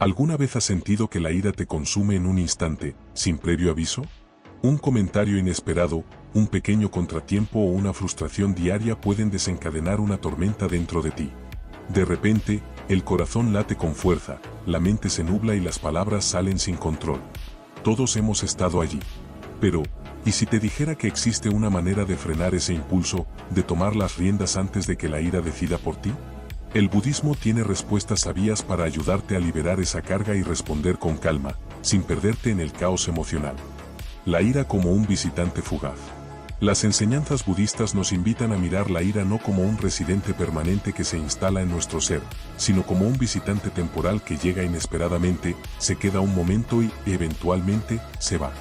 ¿Alguna vez has sentido que la ira te consume en un instante, sin previo aviso? Un comentario inesperado, un pequeño contratiempo o una frustración diaria pueden desencadenar una tormenta dentro de ti. De repente, el corazón late con fuerza, la mente se nubla y las palabras salen sin control. Todos hemos estado allí. Pero, ¿y si te dijera que existe una manera de frenar ese impulso, de tomar las riendas antes de que la ira decida por ti? El budismo tiene respuestas sabias para ayudarte a liberar esa carga y responder con calma, sin perderte en el caos emocional. La ira como un visitante fugaz. Las enseñanzas budistas nos invitan a mirar la ira no como un residente permanente que se instala en nuestro ser, sino como un visitante temporal que llega inesperadamente, se queda un momento y, eventualmente, se va.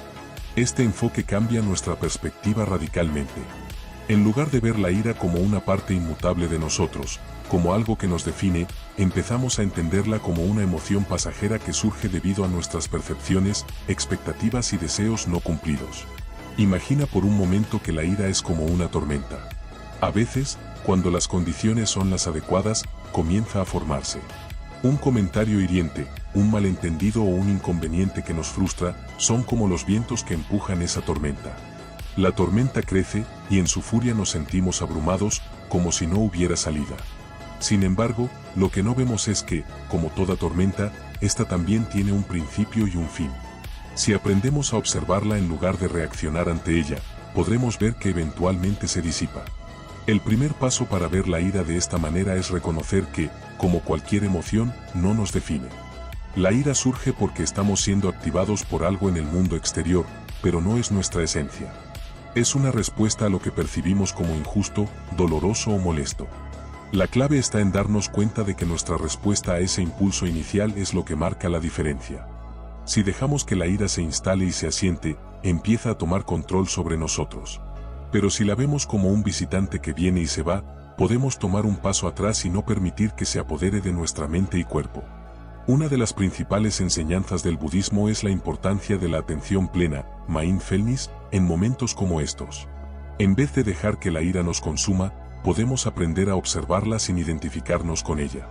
Este enfoque cambia nuestra perspectiva radicalmente. En lugar de ver la ira como una parte inmutable de nosotros, como algo que nos define, empezamos a entenderla como una emoción pasajera que surge debido a nuestras percepciones, expectativas y deseos no cumplidos. Imagina por un momento que la ira es como una tormenta. A veces, cuando las condiciones son las adecuadas, comienza a formarse. Un comentario hiriente, un malentendido o un inconveniente que nos frustra, son como los vientos que empujan esa tormenta. La tormenta crece, y en su furia nos sentimos abrumados, como si no hubiera salida. Sin embargo, lo que no vemos es que, como toda tormenta, esta también tiene un principio y un fin. Si aprendemos a observarla en lugar de reaccionar ante ella, podremos ver que eventualmente se disipa. El primer paso para ver la ira de esta manera es reconocer que, como cualquier emoción, no nos define. La ira surge porque estamos siendo activados por algo en el mundo exterior, pero no es nuestra esencia. Es una respuesta a lo que percibimos como injusto, doloroso o molesto. La clave está en darnos cuenta de que nuestra respuesta a ese impulso inicial es lo que marca la diferencia. Si dejamos que la ira se instale y se asiente, empieza a tomar control sobre nosotros. Pero si la vemos como un visitante que viene y se va, podemos tomar un paso atrás y no permitir que se apodere de nuestra mente y cuerpo. Una de las principales enseñanzas del budismo es la importancia de la atención plena, mindfulness, en momentos como estos. En vez de dejar que la ira nos consuma, podemos aprender a observarla sin identificarnos con ella.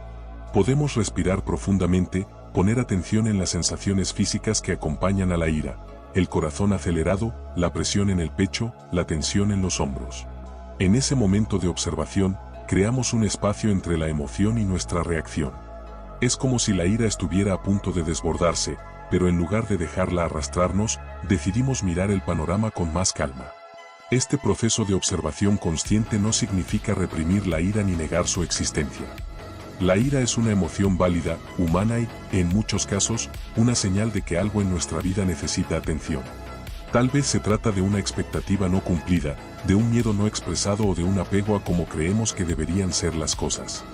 Podemos respirar profundamente, poner atención en las sensaciones físicas que acompañan a la ira, el corazón acelerado, la presión en el pecho, la tensión en los hombros. En ese momento de observación, creamos un espacio entre la emoción y nuestra reacción. Es como si la ira estuviera a punto de desbordarse, pero en lugar de dejarla arrastrarnos, decidimos mirar el panorama con más calma. Este proceso de observación consciente no significa reprimir la ira ni negar su existencia. La ira es una emoción válida, humana y, en muchos casos, una señal de que algo en nuestra vida necesita atención. Tal vez se trata de una expectativa no cumplida, de un miedo no expresado o de un apego a cómo creemos que deberían ser las cosas.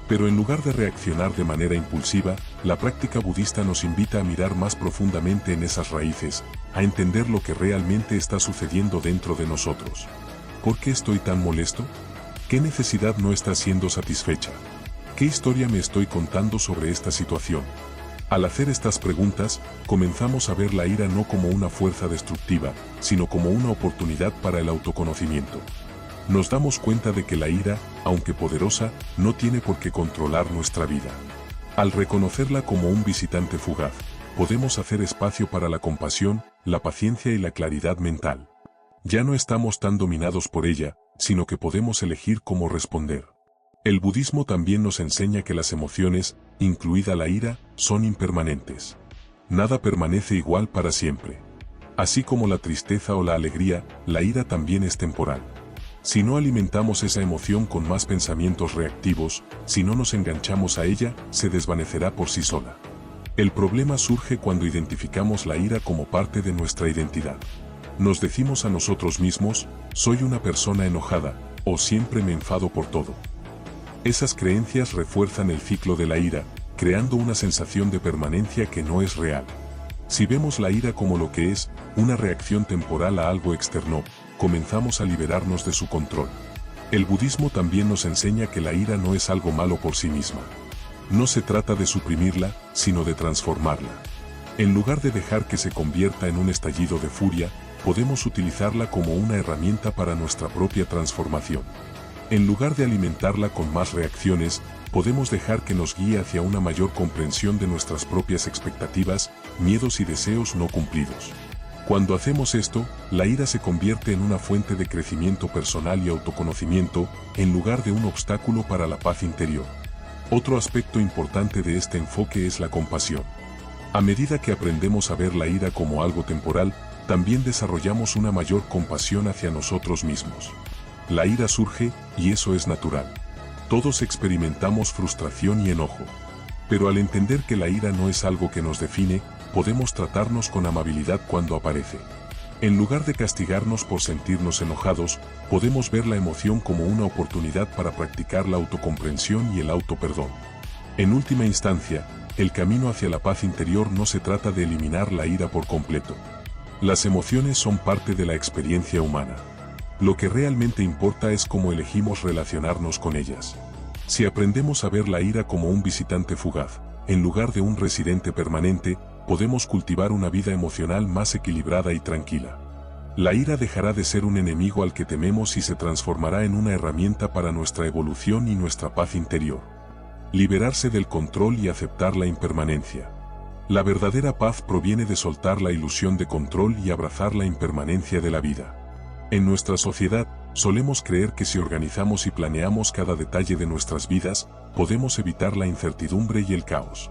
Pero en lugar de reaccionar de manera impulsiva, la práctica budista nos invita a mirar más profundamente en esas raíces, a entender lo que realmente está sucediendo dentro de nosotros. ¿Por qué estoy tan molesto? ¿Qué necesidad no está siendo satisfecha? ¿Qué historia me estoy contando sobre esta situación? Al hacer estas preguntas, comenzamos a ver la ira no como una fuerza destructiva, sino como una oportunidad para el autoconocimiento. Nos damos cuenta de que la ira, aunque poderosa, no tiene por qué controlar nuestra vida. Al reconocerla como un visitante fugaz, podemos hacer espacio para la compasión, la paciencia y la claridad mental. Ya no estamos tan dominados por ella, sino que podemos elegir cómo responder. El budismo también nos enseña que las emociones, incluida la ira, son impermanentes. Nada permanece igual para siempre. Así como la tristeza o la alegría, la ira también es temporal. Si no alimentamos esa emoción con más pensamientos reactivos, si no nos enganchamos a ella, se desvanecerá por sí sola. El problema surge cuando identificamos la ira como parte de nuestra identidad. Nos decimos a nosotros mismos, soy una persona enojada, o siempre me enfado por todo. Esas creencias refuerzan el ciclo de la ira, creando una sensación de permanencia que no es real. Si vemos la ira como lo que es, una reacción temporal a algo externo, comenzamos a liberarnos de su control. El budismo también nos enseña que la ira no es algo malo por sí misma. No se trata de suprimirla, sino de transformarla. En lugar de dejar que se convierta en un estallido de furia, podemos utilizarla como una herramienta para nuestra propia transformación. En lugar de alimentarla con más reacciones, podemos dejar que nos guíe hacia una mayor comprensión de nuestras propias expectativas, miedos y deseos no cumplidos. Cuando hacemos esto, la ira se convierte en una fuente de crecimiento personal y autoconocimiento, en lugar de un obstáculo para la paz interior. Otro aspecto importante de este enfoque es la compasión. A medida que aprendemos a ver la ira como algo temporal, también desarrollamos una mayor compasión hacia nosotros mismos. La ira surge, y eso es natural. Todos experimentamos frustración y enojo. Pero al entender que la ira no es algo que nos define, podemos tratarnos con amabilidad cuando aparece. En lugar de castigarnos por sentirnos enojados, podemos ver la emoción como una oportunidad para practicar la autocomprensión y el autoperdón. En última instancia, el camino hacia la paz interior no se trata de eliminar la ira por completo. Las emociones son parte de la experiencia humana. Lo que realmente importa es cómo elegimos relacionarnos con ellas. Si aprendemos a ver la ira como un visitante fugaz, en lugar de un residente permanente, podemos cultivar una vida emocional más equilibrada y tranquila. La ira dejará de ser un enemigo al que tememos y se transformará en una herramienta para nuestra evolución y nuestra paz interior. Liberarse del control y aceptar la impermanencia. La verdadera paz proviene de soltar la ilusión de control y abrazar la impermanencia de la vida. En nuestra sociedad, solemos creer que si organizamos y planeamos cada detalle de nuestras vidas, podemos evitar la incertidumbre y el caos.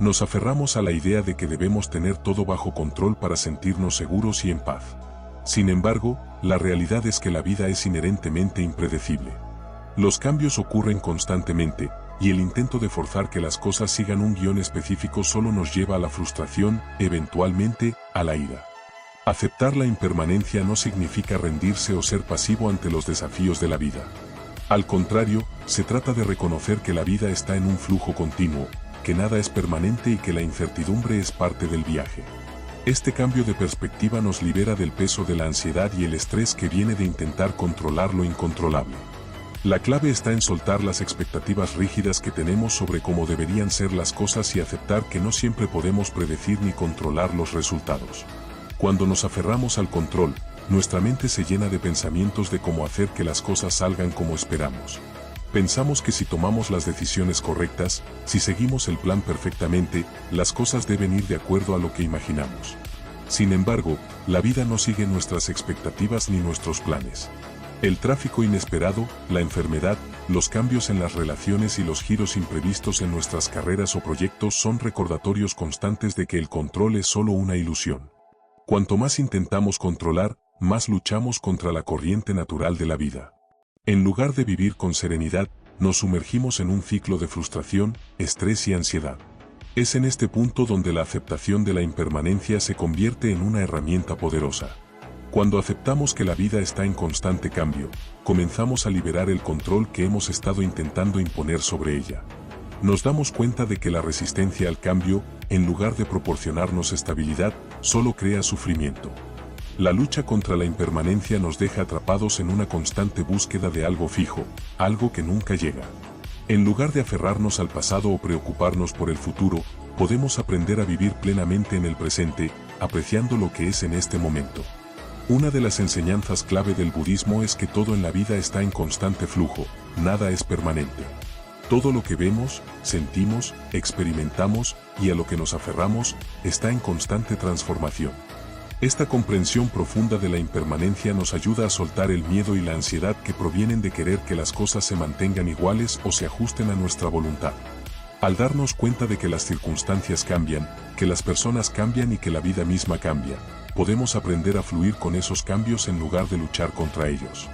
Nos aferramos a la idea de que debemos tener todo bajo control para sentirnos seguros y en paz. Sin embargo, la realidad es que la vida es inherentemente impredecible. Los cambios ocurren constantemente, y el intento de forzar que las cosas sigan un guión específico solo nos lleva a la frustración, eventualmente, a la ira. Aceptar la impermanencia no significa rendirse o ser pasivo ante los desafíos de la vida. Al contrario, se trata de reconocer que la vida está en un flujo continuo, que nada es permanente y que la incertidumbre es parte del viaje. Este cambio de perspectiva nos libera del peso de la ansiedad y el estrés que viene de intentar controlar lo incontrolable. La clave está en soltar las expectativas rígidas que tenemos sobre cómo deberían ser las cosas y aceptar que no siempre podemos predecir ni controlar los resultados. Cuando nos aferramos al control, nuestra mente se llena de pensamientos de cómo hacer que las cosas salgan como esperamos. Pensamos que si tomamos las decisiones correctas, si seguimos el plan perfectamente, las cosas deben ir de acuerdo a lo que imaginamos. Sin embargo, la vida no sigue nuestras expectativas ni nuestros planes. El tráfico inesperado, la enfermedad, los cambios en las relaciones y los giros imprevistos en nuestras carreras o proyectos son recordatorios constantes de que el control es solo una ilusión. Cuanto más intentamos controlar, más luchamos contra la corriente natural de la vida. En lugar de vivir con serenidad, nos sumergimos en un ciclo de frustración, estrés y ansiedad. Es en este punto donde la aceptación de la impermanencia se convierte en una herramienta poderosa. Cuando aceptamos que la vida está en constante cambio, comenzamos a liberar el control que hemos estado intentando imponer sobre ella. Nos damos cuenta de que la resistencia al cambio, en lugar de proporcionarnos estabilidad, solo crea sufrimiento. La lucha contra la impermanencia nos deja atrapados en una constante búsqueda de algo fijo, algo que nunca llega. En lugar de aferrarnos al pasado o preocuparnos por el futuro, podemos aprender a vivir plenamente en el presente, apreciando lo que es en este momento. Una de las enseñanzas clave del budismo es que todo en la vida está en constante flujo, nada es permanente. Todo lo que vemos, sentimos, experimentamos y a lo que nos aferramos, está en constante transformación. Esta comprensión profunda de la impermanencia nos ayuda a soltar el miedo y la ansiedad que provienen de querer que las cosas se mantengan iguales o se ajusten a nuestra voluntad. Al darnos cuenta de que las circunstancias cambian, que las personas cambian y que la vida misma cambia, podemos aprender a fluir con esos cambios en lugar de luchar contra ellos.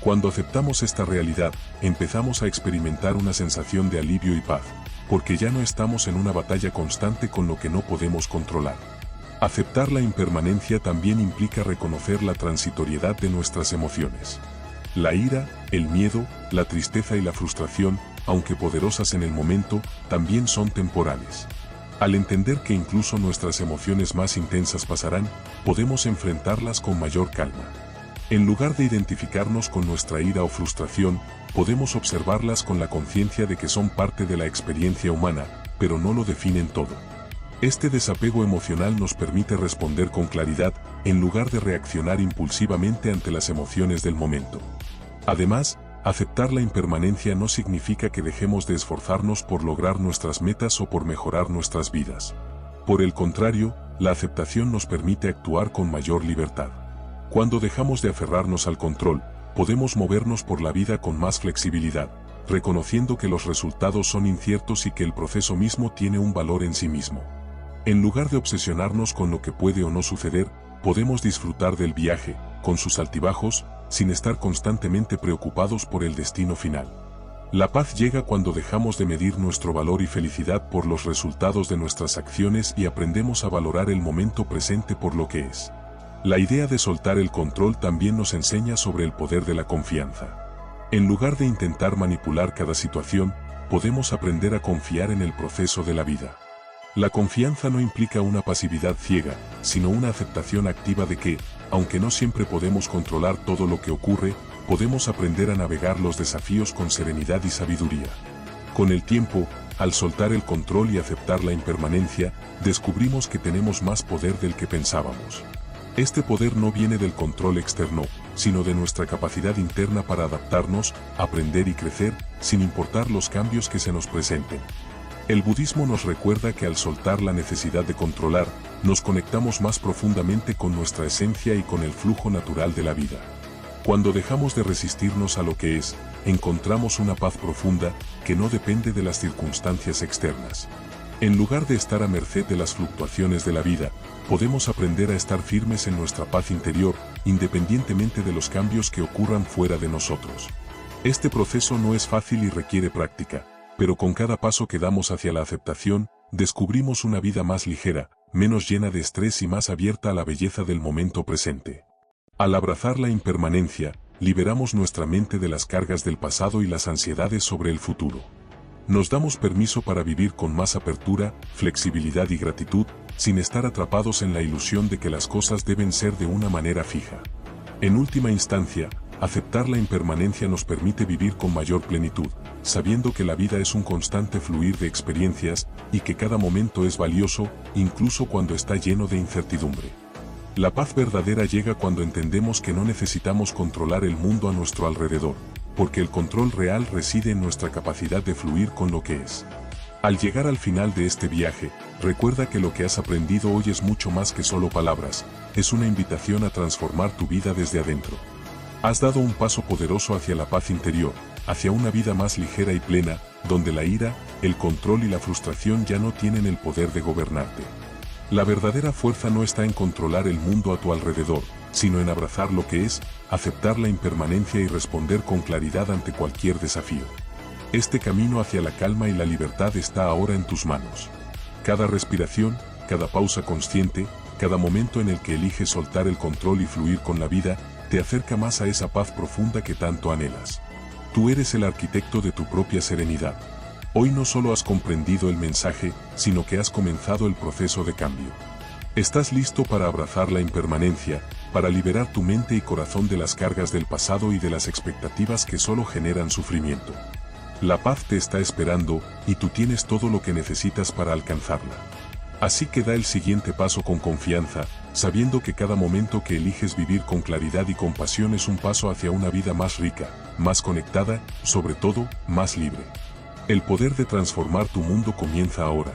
Cuando aceptamos esta realidad, empezamos a experimentar una sensación de alivio y paz, porque ya no estamos en una batalla constante con lo que no podemos controlar. Aceptar la impermanencia también implica reconocer la transitoriedad de nuestras emociones. La ira, el miedo, la tristeza y la frustración, aunque poderosas en el momento, también son temporales. Al entender que incluso nuestras emociones más intensas pasarán, podemos enfrentarlas con mayor calma. En lugar de identificarnos con nuestra ira o frustración, podemos observarlas con la conciencia de que son parte de la experiencia humana, pero no lo definen todo. Este desapego emocional nos permite responder con claridad, en lugar de reaccionar impulsivamente ante las emociones del momento. Además, Aceptar la impermanencia no significa que dejemos de esforzarnos por lograr nuestras metas o por mejorar nuestras vidas. Por el contrario, la aceptación nos permite actuar con mayor libertad. Cuando dejamos de aferrarnos al control, podemos movernos por la vida con más flexibilidad, reconociendo que los resultados son inciertos y que el proceso mismo tiene un valor en sí mismo. En lugar de obsesionarnos con lo que puede o no suceder, podemos disfrutar del viaje, con sus altibajos, sin estar constantemente preocupados por el destino final. La paz llega cuando dejamos de medir nuestro valor y felicidad por los resultados de nuestras acciones y aprendemos a valorar el momento presente por lo que es. La idea de soltar el control también nos enseña sobre el poder de la confianza. En lugar de intentar manipular cada situación, podemos aprender a confiar en el proceso de la vida. La confianza no implica una pasividad ciega, sino una aceptación activa de que, aunque no siempre podemos controlar todo lo que ocurre, podemos aprender a navegar los desafíos con serenidad y sabiduría. Con el tiempo, al soltar el control y aceptar la impermanencia, descubrimos que tenemos más poder del que pensábamos. Este poder no viene del control externo, sino de nuestra capacidad interna para adaptarnos, aprender y crecer, sin importar los cambios que se nos presenten. El budismo nos recuerda que al soltar la necesidad de controlar, nos conectamos más profundamente con nuestra esencia y con el flujo natural de la vida. Cuando dejamos de resistirnos a lo que es, encontramos una paz profunda que no depende de las circunstancias externas. En lugar de estar a merced de las fluctuaciones de la vida, podemos aprender a estar firmes en nuestra paz interior, independientemente de los cambios que ocurran fuera de nosotros. Este proceso no es fácil y requiere práctica, pero con cada paso que damos hacia la aceptación, descubrimos una vida más ligera, menos llena de estrés y más abierta a la belleza del momento presente. Al abrazar la impermanencia, liberamos nuestra mente de las cargas del pasado y las ansiedades sobre el futuro. Nos damos permiso para vivir con más apertura, flexibilidad y gratitud, sin estar atrapados en la ilusión de que las cosas deben ser de una manera fija. En última instancia, aceptar la impermanencia nos permite vivir con mayor plenitud, sabiendo que la vida es un constante fluir de experiencias y que cada momento es valioso, incluso cuando está lleno de incertidumbre. La paz verdadera llega cuando entendemos que no necesitamos controlar el mundo a nuestro alrededor, porque el control real reside en nuestra capacidad de fluir con lo que es. Al llegar al final de este viaje, recuerda que lo que has aprendido hoy es mucho más que solo palabras, es una invitación a transformar tu vida desde adentro. Has dado un paso poderoso hacia la paz interior, hacia una vida más ligera y plena, donde la ira, el control y la frustración ya no tienen el poder de gobernarte. La verdadera fuerza no está en controlar el mundo a tu alrededor, sino en abrazar lo que es, aceptar la impermanencia y responder con claridad ante cualquier desafío. Este camino hacia la calma y la libertad está ahora en tus manos. Cada respiración, cada pausa consciente, cada momento en el que eliges soltar el control y fluir con la vida, te acerca más a esa paz profunda que tanto anhelas. Tú eres el arquitecto de tu propia serenidad. Hoy no solo has comprendido el mensaje, sino que has comenzado el proceso de cambio. Estás listo para abrazar la impermanencia, para liberar tu mente y corazón de las cargas del pasado y de las expectativas que solo generan sufrimiento. La paz te está esperando, y tú tienes todo lo que necesitas para alcanzarla. Así que da el siguiente paso con confianza, sabiendo que cada momento que eliges vivir con claridad y compasión es un paso hacia una vida más rica, más conectada, sobre todo, más libre. El poder de transformar tu mundo comienza ahora.